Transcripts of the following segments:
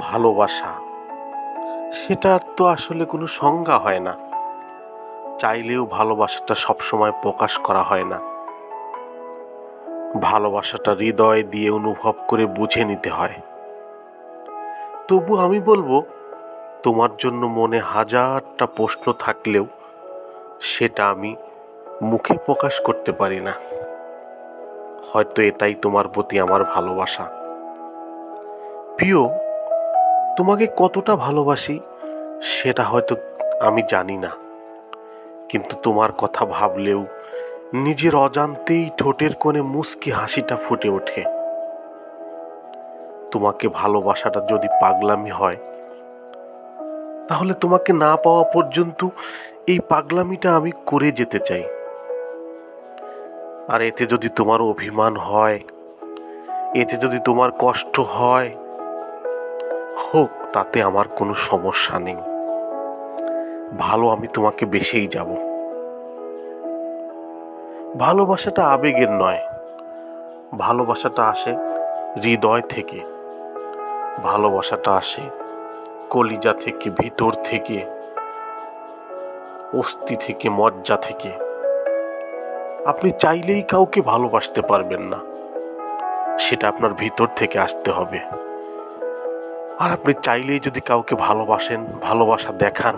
ভালোবাসা সেটার তো আসলে কোনো সংজ্ঞা হয় না। চাইলেও ভালোবাসাটা সবসময় প্রকাশ করা হয় না। ভালোবাসাটা হৃদয় দিয়ে অনুভব করে বুঝে নিতে হয়। তবু আমি বলবো, তোমার জন্য মনে হাজারটা প্রশ্ন থাকলেও সেটা আমি মুখে প্রকাশ করতে পারি না। হয়তো এটাই তোমার প্রতি আমার ভালোবাসা। প্রিয়, তোমাকে কতটা ভালোবাসি সেটা হয়তো আমি জানি না, কিন্তু তোমার কথা ভাবলেও নিজের অজান্তেই ঠোঁটের কোণে মুচকি হাসিটা ফুটে ওঠে। তোমাকে ভালোবাসাটা যদি পাগলামি হয়, তাহলে তোমাকে না পাওয়া পর্যন্ত এই পাগলামিটা আমি করে যেতে চাই। আর এতে যদি তোমার অভিমান হয়, এতে যদি তোমার কষ্ট হয়, হোক, তাতে আমার কোনো সমস্যা নেই। ভালো আমি তোমাকে বেসেই যাব। ভালোবাসাটা আবেগের নয়, ভালোবাসাটা আসে হৃদয় থেকে, ভালোবাসাটা আসে কলিজা থেকে, ভিতর থেকে, অস্থি থেকে, মজ্জা থেকে। আপনি চাইলেই কাউকে ভালোবাসতে পারবেন না, সেটা আপনার ভিতর থেকে আসতে হবে। আর আপনি চাইলেই যদি কাউকে ভালোবাসেন, ভালোবাসা দেখান,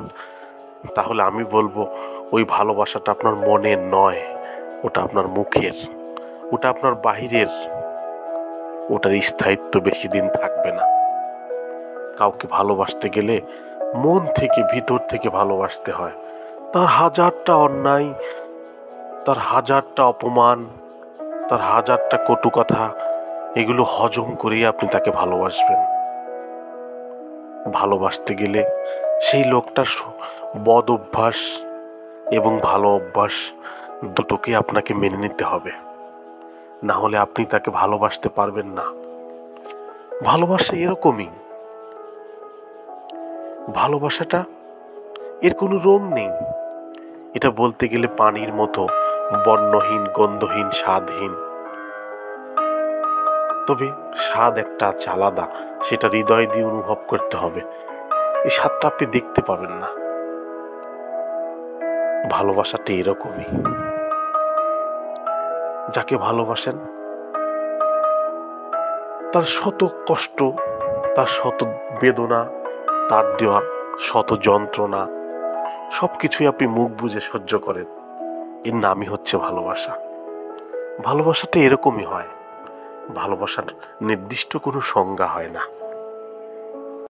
তাহলে আমি বলবো ওই ভালোবাসাটা আপনার মনের নয়, ওটা আপনার মুখের, ওটা আপনার বাহিরের, ওটার স্থায়িত্ব বেশি দিন থাকবে না। কাউকে ভালোবাসতে গেলে মন থেকে, ভিতর থেকে ভালোবাসতে হয়। তার হাজারটা অন্যায়, তার হাজারটা অপমান, তার হাজারটা কটু কথা, এগুলো হজম করেই আপনি তাকে ভালোবাসবেন। ভালোবাসতে গেলে সেই লোকটার বদ অভ্যাস এবং ভালো অভ্যাস দুটোকে আপনাকে মেনে নিতে হবে, না হলে আপনি তাকে ভালোবাসতে পারবেন না। ভালোবাসা এরকমই। ভালোবাসাটা এর কোনো রং নেই। এটা বলতে গেলে পানির মতো বর্ণহীন, গন্ধহীন, স্বাদহীন। তবে স্বাদ একটা আছে আলাদা, সেটা হৃদয় দিয়ে অনুভব করতে হবে। এই স্বাদটা আপনি দেখতে পাবেন না। ভালোবাসাটা এরকমই। যাকে ভালোবাসেন তার শত কষ্ট, তার শত বেদনা, তার দেওয়া শত যন্ত্রণা, সবকিছুই আপনি মুখ বুজে সহ্য করেন। এর নামই হচ্ছে ভালোবাসা। ভালোবাসাটা এরকমই হয়। ভালোবাসার নির্দিষ্ট কোনো সংজ্ঞা হয় না।